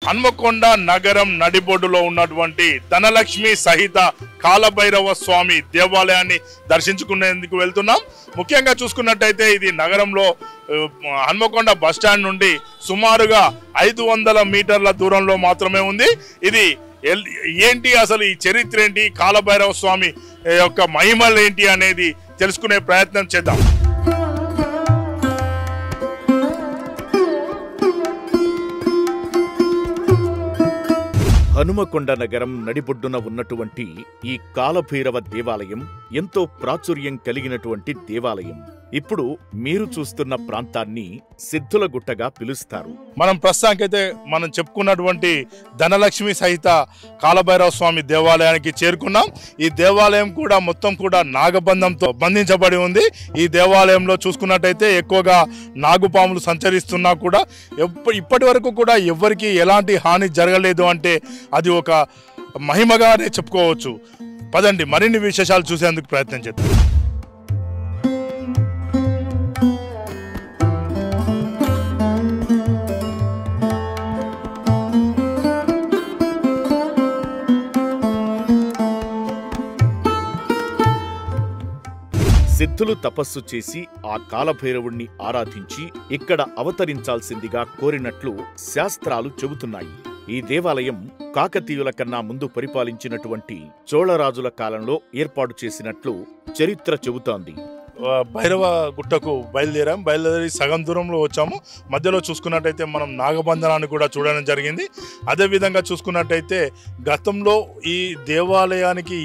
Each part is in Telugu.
హన్మకొండ నగరం నడిబొడ్డులో ఉన్నటువంటి ధనలక్ష్మి సహిత కాలభైరవ స్వామి దేవాలయాన్ని దర్శించుకునేందుకు వెళ్తున్నాం. ముఖ్యంగా చూసుకున్నట్టయితే ఇది నగరంలో హన్మకొండ బస్టాండ్ నుండి సుమారుగా 500 మీటర్ల దూరంలో మాత్రమే ఉంది. ఇది ఏంటి, అసలు ఈ చరిత్ర ఏంటి, కాలభైరవ స్వామి యొక్క మహిమలు ఏంటి అనేది తెలుసుకునే ప్రయత్నం చేద్దాం. హనుమకొండ నగరం నడిబొడ్డున ఉన్నటువంటి ఈ కాలభైరవ దేవాలయం ఎంతో ప్రాచుర్యం కలిగినటువంటి దేవాలయం. ఇప్పుడు మీరు చూస్తున్న ప్రాంతాన్ని సిద్ధుల గుట్టగా పిలుస్తారు. మనం ప్రస్తుతానికైతే మనం చెప్పుకున్నటువంటి ధనలక్ష్మి సహిత కాలభైరవ స్వామి దేవాలయానికి చేరుకున్నాం. ఈ దేవాలయం కూడా మొత్తం కూడా నాగబంధంతో బంధించబడి ఉంది. ఈ దేవాలయంలో చూసుకున్నట్టయితే ఎక్కువగా నాగుపాములు సంచరిస్తున్నా కూడా ఇప్పటి వరకు కూడా ఎవరికి ఎలాంటి హాని జరగలేదు అంటే అది ఒక మహిమగానే చెప్పుకోవచ్చు. పదండి మరిన్ని విశేషాలు చూసేందుకు ప్రయత్నం చేద్దాం. సిద్ధులు తపస్సు చేసి ఆ కాలభైరవుణ్ణి ఆరాధించి ఇక్కడ అవతరించాల్సిందిగా కోరినట్లు శాస్త్రాలు చెబుతున్నాయి. ఈ దేవాలయం కాకతీయుల కన్నా ముందు పరిపాలించినటువంటి చోళరాజుల కాలంలో ఏర్పాటు చేసినట్లు చరిత్ర చెబుతోంది. భైరవ గుట్టకు బయలుదేరి సగం దూరంలో వచ్చాము. మధ్యలో చూసుకున్నట్టయితే మనం నాగబంధనాన్ని కూడా చూడడం జరిగింది. అదేవిధంగా చూసుకున్నట్టయితే గతంలో ఈ దేవాలయానికి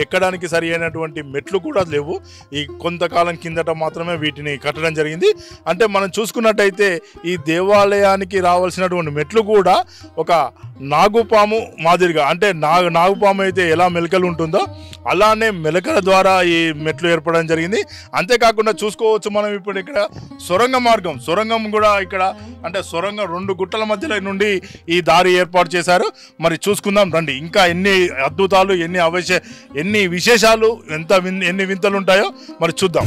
ఎక్కడానికి సరి అయినటువంటి మెట్లు కూడా లేవు. ఈ కొంతకాలం కిందట మాత్రమే వీటిని కట్టడం జరిగింది. అంటే మనం చూసుకున్నట్టయితే ఈ దేవాలయానికి రావాల్సినటువంటి మెట్లు కూడా ఒక నాగుపాము మాదిరిగా, అంటే నాగుపాము అయితే ఎలా మెలకలు ఉంటుందో అలానే మెలకల ద్వారా ఈ మెట్లు ఏర్పడడం జరిగింది. అంతేకాకుండా చూసుకోవచ్చు మనం ఇప్పుడు ఇక్కడ సొరంగం కూడా ఇక్కడ, అంటే సొరంగం 2 గుట్టల మధ్యలో నుండి ఈ దారి ఏర్పాటు చేశారు. మరి చూసుకుందాం రండి. ఇంకా ఎన్ని అద్భుతాలు, ఎన్ని విశేషాలు, ఎన్ని వింతలు ఉంటాయో మరి చూద్దాం.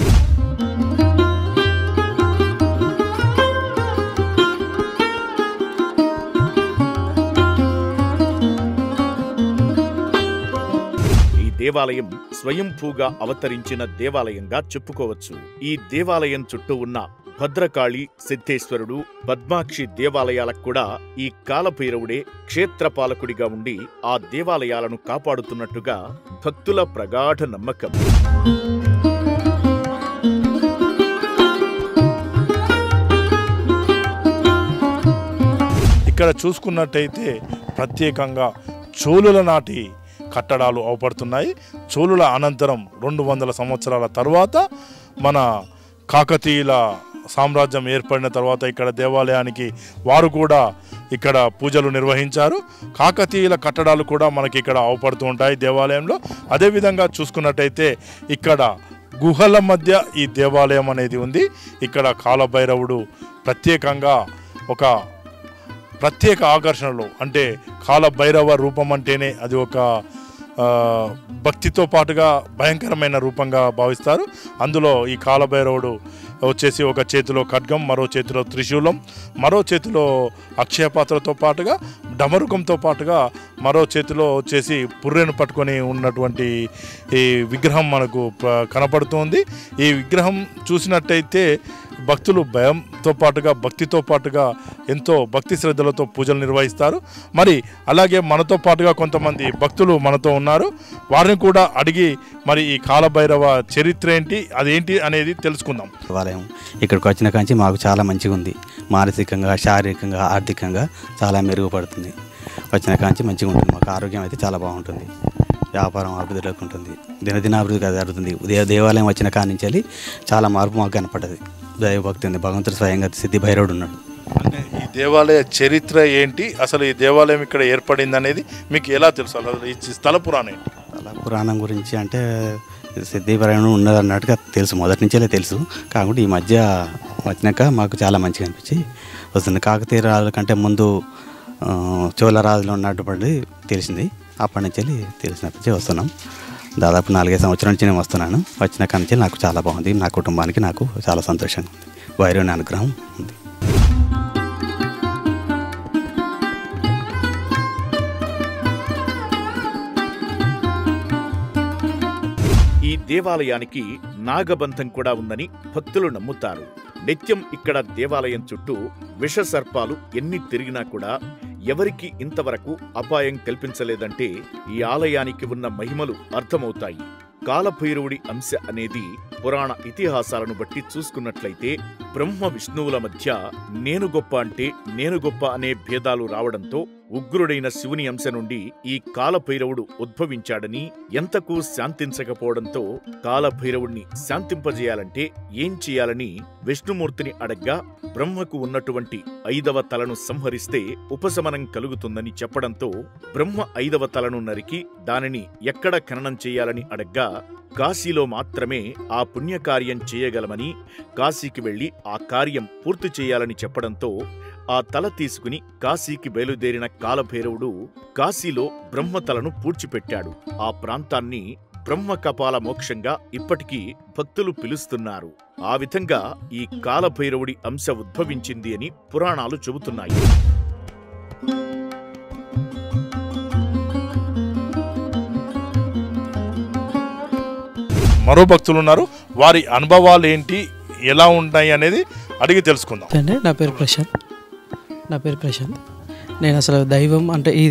దేవాలయం స్వయంభూగా అవతరించిన దేవాలయంగా చెప్పుకోవచ్చు. ఈ దేవాలయం చుట్టూ ఉన్న భద్రకాళి, సిద్ధేశ్వరుడు, పద్మాక్షి దేవాలయాలకు కూడా ఈ కాలభైరవుడే క్షేత్రపాలకుడిగా ఉండి ఆ దేవాలయాలను కాపాడుతున్నట్టుగా భక్తుల ప్రగాఢ నమ్మకం. ఇక్కడ చూసుకున్నట్టయితే ప్రత్యేకంగా చోళుల నాటి కట్టడాలు అవపడుతున్నాయి. చోళుల అనంతరం 200 సంవత్సరాల తర్వాత మన కాకతీయుల సామ్రాజ్యం ఏర్పడిన తర్వాత ఇక్కడ దేవాలయానికి వారు కూడా ఇక్కడ పూజలు నిర్వహించారు. కాకతీయుల కట్టడాలు కూడా మనకి ఇక్కడ అవపడుతూ ఉంటాయి దేవాలయంలో. అదేవిధంగా చూసుకున్నట్టయితే ఇక్కడ గుహల మధ్య ఈ దేవాలయం అనేది ఉంది. ఇక్కడ కాలభైరవుడు ప్రత్యేకంగా ఒక ప్రత్యేక ఆకర్షణలు, అంటే కాలభైరవ రూపం అంటేనే అది ఒక భక్తితో పాటుగా భయంకరమైన రూపంగా భావిస్తారు. అందులో ఈ కాలభైరవుడు వచ్చేసి ఒక చేతిలో ఖడ్గం, మరో చేతిలో త్రిశూలం, మరో చేతిలో అక్షయపాత్రతో పాటుగా డమరుకంతో పాటుగా మరో చేతిలో వచ్చేసి పుర్రెను పట్టుకొని ఉన్నటువంటి ఈ విగ్రహం మనకు కనపడుతుంది. ఈ విగ్రహం చూసినట్టయితే భక్తులు భయంతో పాటుగా భక్తితో పాటుగా ఎంతో భక్తి శ్రద్ధలతో పూజలు నిర్వహిస్తారు. మరి అలాగే మనతో పాటుగా కొంతమంది భక్తులు మనతో ఉన్నారు. వారిని కూడా అడిగి మరి ఈ కాలభైరవ చరిత్ర ఏంటి, అదేంటి అనేది తెలుసుకుందాం. దేవాలయం ఇక్కడికి వచ్చిన కాంచి మాకు చాలా మంచిగా ఉంది. మానసికంగా, శారీరకంగా, ఆర్థికంగా చాలా మెరుగుపడుతుంది. వచ్చిన కాంచి మంచిగా ఉంటుంది. మాకు ఆరోగ్యం అయితే చాలా బాగుంటుంది. వ్యాపారం అభివృద్ధిలోకి ఉంటుంది. దినదినాభివృద్ధి జరుగుతుంది. దేవాలయం వచ్చిన కానించాలి చాలా మార్పు మాకు కనపడ్డది. దైవభక్తి ఉంది. భగవంతుడు స్వయంగా సిద్ధి భైరవుడు ఉన్నాడు. అంటే ఈ దేవాలయ చరిత్ర ఏంటి, అసలు ఈ దేవాలయం ఇక్కడ ఏర్పడింది అనేది మీకు ఎలా తెలుసు? అసలు ఈ స్థల పురాణం ఏంటి? స్థల పురాణం గురించి అంటే సిద్ధి భైరవుడు ఉన్నదన్నట్టుగా తెలుసు, మొదటి నుంచే తెలుసు. కాకుండా ఈ మధ్య వచ్చినాక మాకు చాలా మంచిగా అనిపించి వస్తుంది. కాకతీయ రాజుల కంటే ముందు చోళరాజులు ఉన్నటువంటి తెలిసింది. అప్పటి నుంచి తెలిసినప్పటి నుంచి వస్తున్నాం. దాదాపు 4-5 సంవత్సరాల నుంచి నేను వస్తున్నాను. వచ్చిన కానించి నాకు చాలా బాగుంది. నా కుటుంబానికి నాకు చాలా సంతోషంగా ఉంది. భైరవుని అనుగ్రహం ఉంది. దేవాలయానికి నాగబంధం కూడా ఉందని భక్తులు నమ్ముతారు. నిత్యం ఇక్కడ దేవాలయం చుట్టూ విషసర్పాలు ఎన్ని తిరిగినా కూడా ఎవరికి ఇంతవరకు అపాయం కల్పించలేదంటే ఈ ఆలయానికి ఉన్న మహిమలు అర్థమవుతాయి. కాలభైరవుడి అంశ అనేది పురాణ ఇతిహాసాలను బట్టి చూసుకున్నట్లయితే బ్రహ్మ విష్ణువుల మధ్య నేను గొప్ప అంటే నేను గొప్ప అనే భేదాలు రావడంతో ఉగ్రుడైన శివుని అంశ నుండి ఈ కాలభైరవుడు ఉద్భవించాడని, ఎంతకు శాంతించకపోవడంతో కాలభైరవుడిని శాంతింపజేయాలంటే ఏం చేయాలని విష్ణుమూర్తిని అడగ్గా బ్రహ్మకు ఉన్నటువంటి 5వ తలను సంహరిస్తే ఉపశమనం కలుగుతుందని చెప్పడంతో బ్రహ్మ 5వ తలను నరికి దానిని ఎక్కడ ఖననం చేయాలని అడగ్గా కాశీలో మాత్రమే ఆ పుణ్యకార్యం చేయగలమని, కాశీకి వెళ్లి ఆ కార్యం పూర్తి చేయాలని చెప్పడంతో ఆ తల తీసుకుని కాశీకి బయలుదేరిన కాలభైరవుడు కాశీలో బ్రహ్మతలను పూడ్చిపెట్టాడు. ఆ ప్రాంతాన్ని బ్రహ్మకపాల మోక్షంగా ఇప్పటికీ భక్తులు పిలుస్తున్నారు. ఆ విధంగా ఈ కాలభైరవుడి అంశ ఉద్భవించింది అని పురాణాలు చెబుతున్నాయి. మరో భక్తులు ఉన్నారు, వారి అనుభవాలు ఏంటి, ఎలా ఉంటాయి అనేది అడిగి తెలుసుకుందాం. నా పేరు ప్రశాంత్. నేను అసలు దైవం అంటే ఈ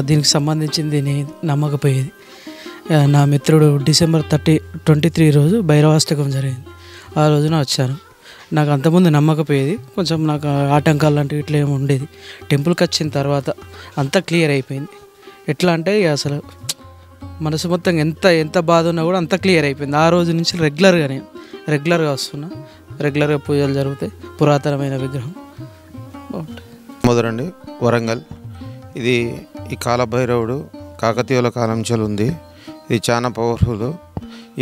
దీనికి సంబంధించింది నేను నమ్మకపోయేది. నా మిత్రుడు డిసెంబర్ 23 రోజు భైరవాష్టకం జరిగింది. ఆ రోజున వచ్చాను. నాకు అంతకుముందు నమ్మకపోయేది, కొంచెం నాకు ఆటంకాలు లాంటివి ఇట్లా ఏమి ఉండేది. టెంపుల్కి వచ్చిన తర్వాత అంతా క్లియర్ అయిపోయింది. ఎట్లా అంటే అసలు మనసు మొత్తం ఎంత బాధ ఉన్నా కూడా అంతా క్లియర్ అయిపోయింది. ఆ రోజు నుంచి రెగ్యులర్గా వస్తున్నా. రెగ్యులర్గా పూజలు జరుగుతాయి. పురాతనమైన విగ్రహం మొదలండి వరంగల్. ఇది ఈ కాలభైరవుడు కాకతీయుల కాలం నుంచి ఉంది. ఇది చాలా పవర్ఫుల్.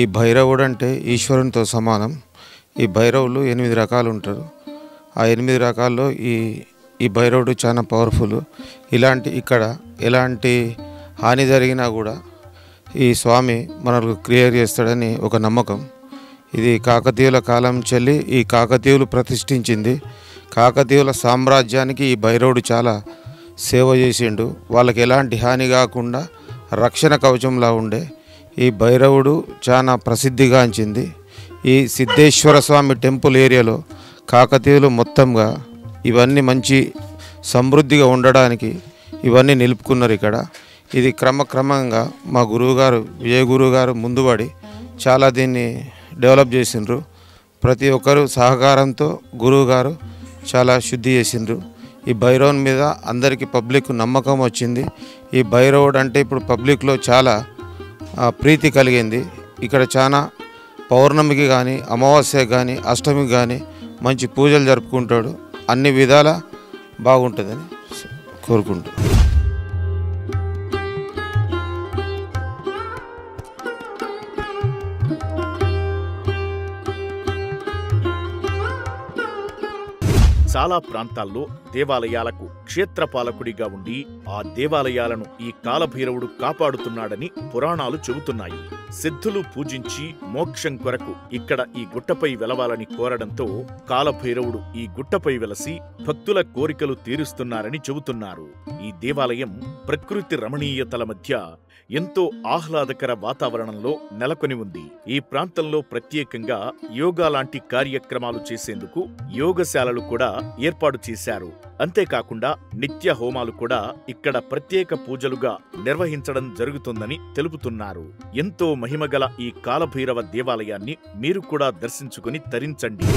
ఈ భైరవుడు అంటే ఈశ్వరునితో సమానం. ఈ భైరవులు 8 రకాలు ఉంటారు. ఆ 8 రకాల్లో ఈ భైరవుడు చాలా పవర్ఫుల్. ఇక్కడ ఎలాంటి హాని జరిగినా కూడా ఈ స్వామి మనకు క్లియర్ చేస్తాడని ఒక నమ్మకం. ఇది కాకతీయుల కాలం చెల్లి ఈ కాకతీయులు ప్రతిష్ఠించింది. కాకతీయుల సామ్రాజ్యానికి ఈ భైరవుడు చాలా సేవ చేసిండు. వాళ్ళకి ఎలాంటి హాని కాకుండా రక్షణ కవచంలా ఉండే ఈ భైరవుడు చాలా ప్రసిద్ధిగాంచింది. ఈ సిద్ధేశ్వర స్వామి టెంపుల్ ఏరియాలో కాకతీయులు మొత్తంగా ఇవన్నీ మంచి సమృద్ధిగా ఉండడానికి ఇవన్నీ నిలుపుకున్నారు ఇక్కడ. ఇది క్రమక్రమంగా మా గురువుగారు విజయ గురువుగారు ముందుపడి చాలా దీన్ని డెవలప్ చేసిండ్రు. ప్రతి ఒక్కరు సహకారంతో గురువుగారు చాలా శుద్ధి చేసిండ్రు. ఈ భైరవుని మీద అందరికీ పబ్లిక్ నమ్మకం వచ్చింది. ఈ భైరవుడు అంటే ఇప్పుడు పబ్లిక్లో చాలా ప్రీతి కలిగింది. ఇక్కడ చాలా పౌర్ణమికి కానీ అమావాస్యకి కానీ అష్టమికి కానీ మంచి పూజలు జరుపుకుంటాడు. అన్ని విధాల బాగుంటుందని కోరుకుంటాడు. చాలా ప్రాంతాల్లో దేవాలయాలకు క్షేత్రపాలకుడిగా ఉండి ఆ దేవాలయాలను ఈ కాలభైరవుడు కాపాడుతున్నాడని పురాణాలు చెబుతున్నాయి. సిద్ధులు పూజించి మోక్షం కొరకు ఇక్కడ ఈ గుట్టపై వెలవాలని కోరడంతో కాలభైరవుడు ఈ గుట్టపై వెలసి భక్తుల కోరికలు తీరుస్తున్నారని చెబుతున్నారు. ఈ దేవాలయం ప్రకృతి రమణీయతల మధ్య ఎంతో ఆహ్లాదకర వాతావరణంలో నెలకొని ఉంది. ఈ ప్రాంతంలో ప్రత్యేకంగా యోగా లాంటి కార్యక్రమాలు చేసేందుకు యోగశాలలు కూడా ఏర్పాటు చేశారు. అంతేకాకుండా నిత్య హోమాలు కూడా ఇక్కడ ప్రత్యేక పూజలుగా నిర్వహించడం జరుగుతుందని తెలుపుతున్నారు. ఎంతో మహిమగల ఈ కాలభైరవ దేవాలయాన్ని మీరు కూడా దర్శించుకుని తరించండి.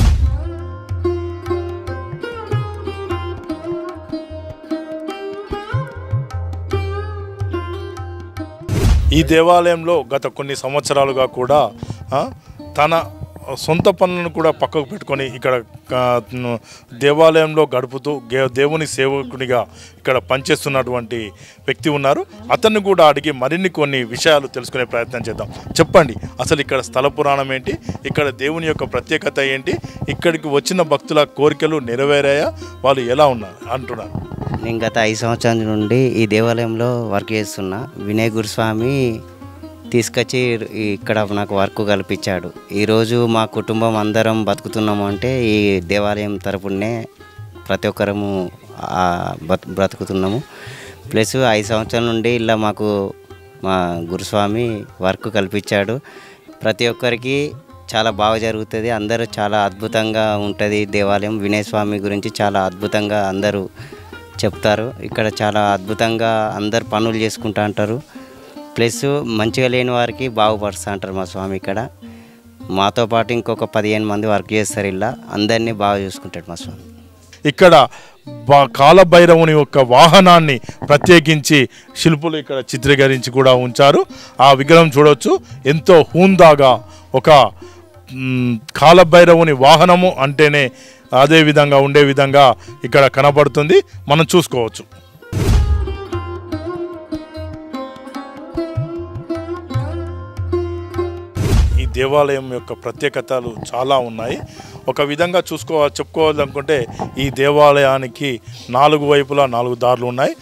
ఈ దేవాలయంలో గత కొన్ని సంవత్సరాలుగా కూడా తన సొంత పనులను కూడా పక్కకు పెట్టుకొని ఇక్కడ దేవాలయంలో గడుపుతూ దేవుని సేవకునిగా ఇక్కడ పనిచేస్తున్నటువంటి వ్యక్తి ఉన్నారు. అతన్ని కూడా అడిగి మరిన్ని కొన్ని విషయాలు తెలుసుకునే ప్రయత్నం చేద్దాం. చెప్పండి, అసలు ఇక్కడ స్థల పురాణం ఏంటి, ఇక్కడ దేవుని యొక్క ప్రత్యేకత ఏంటి, ఇక్కడికి వచ్చిన భక్తుల కోరికలు నెరవేరాయా, వాళ్ళు ఎలా ఉన్నారు అంటున్నారు? నేను గత 5 సంవత్సరాల నుండి ఈ దేవాలయంలో వర్క్ చేస్తున్నా. వినయ్ గురుస్వామి తీసుకొచ్చి ఇక్కడ నాకు వర్క్ కల్పించాడు. ఈరోజు మా కుటుంబం అందరం బతుకుతున్నాము అంటే ఈ దేవాలయం తరపునే ప్రతి ఒక్కరము బ్రతుకుతున్నాము. ప్లస్ 5 సంవత్సరాల నుండి ఇలా మాకు మా గురుస్వామి వర్క్ కల్పించాడు. ప్రతి ఒక్కరికి చాలా బాగా జరుగుతుంది. అందరూ చాలా అద్భుతంగా ఉంటుంది దేవాలయం. వినయ్ స్వామి గురించి చాలా అద్భుతంగా అందరూ చెప్తారు. ఇక్కడ చాలా అద్భుతంగా అందరు పనులు చేసుకుంటూ అంటారు. ప్లస్ మంచిగా లేని వారికి బాగుపరుస్తూ అంటారు మా స్వామి. ఇక్కడ మాతో పాటు ఇంకొక 15 మంది వర్క్ చేస్తారు. ఇలా అందరినీ బాగా చూసుకుంటాడు మా స్వామి. ఇక్కడ కాలభైరవుని యొక్క వాహనాన్ని ప్రత్యేకించి శిల్పులు ఇక్కడ చిత్రీకరించి కూడా ఉంచారు. ఆ విగ్రహం చూడవచ్చు, ఎంతో హూందాగా ఒక కాలభైరవుని వాహనము అంటేనే అదే విధంగా ఉండే విధంగా ఇక్కడ కనబడుతుంది, మనం చూసుకోవచ్చు. ఈ దేవాలయం యొక్క ప్రత్యేకతలు చాలా ఉన్నాయి. ఒక విధంగా చెప్పుకోవాలనుకుంటే ఈ దేవాలయానికి 4 వైపులా 4 దారులు ఉన్నాయి.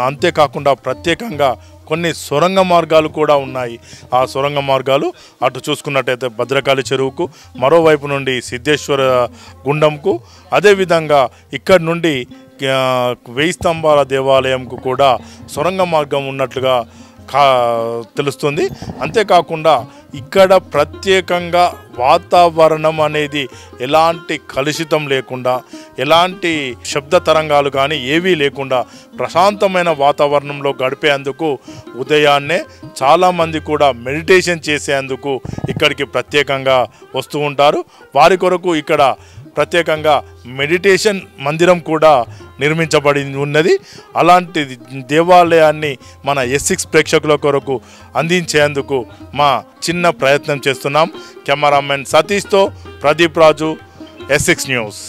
అంతేకాకుండా ప్రత్యేకంగా కొన్ని సొరంగ మార్గాలు కూడా ఉన్నాయి. ఆ సొరంగ మార్గాలు అటు చూసుకున్నట్టయితే భద్రకాళి చెరువుకు, మరోవైపు నుండి సిద్ధేశ్వర గుండంకు, అదేవిధంగా ఇక్కడి నుండి 1000 స్తంభాల దేవాలయంకు కూడా సొరంగ మార్గం ఉన్నట్లుగా తెలుస్తుంది. అంతేకాకుండా ఇక్కడ ప్రత్యేకంగా వాతావరణం అనేది ఎలాంటి కలుషితం లేకుండా, ఎలాంటి శబ్ద తరంగాలు కానీ ఏవీ లేకుండా ప్రశాంతమైన వాతావరణంలో గడిపేందుకు ఉదయాన్నే చాలామంది కూడా మెడిటేషన్ చేసేందుకు ఇక్కడికి ప్రత్యేకంగా వస్తూ ఉంటారు. వారి కొరకు ఇక్కడ ప్రత్యేకంగా మెడిటేషన్ మందిరం కూడా నిర్మించబడి ఉన్నది. అలాంటి దేవాలయాన్ని మన S6 ప్రేక్షకుల కొరకు అందించేందుకు మా చిన్న ప్రయత్నం చేస్తున్నాం. కెమెరామెన్ సతీష్తో ప్రదీప్ రాజు, S6 న్యూస్.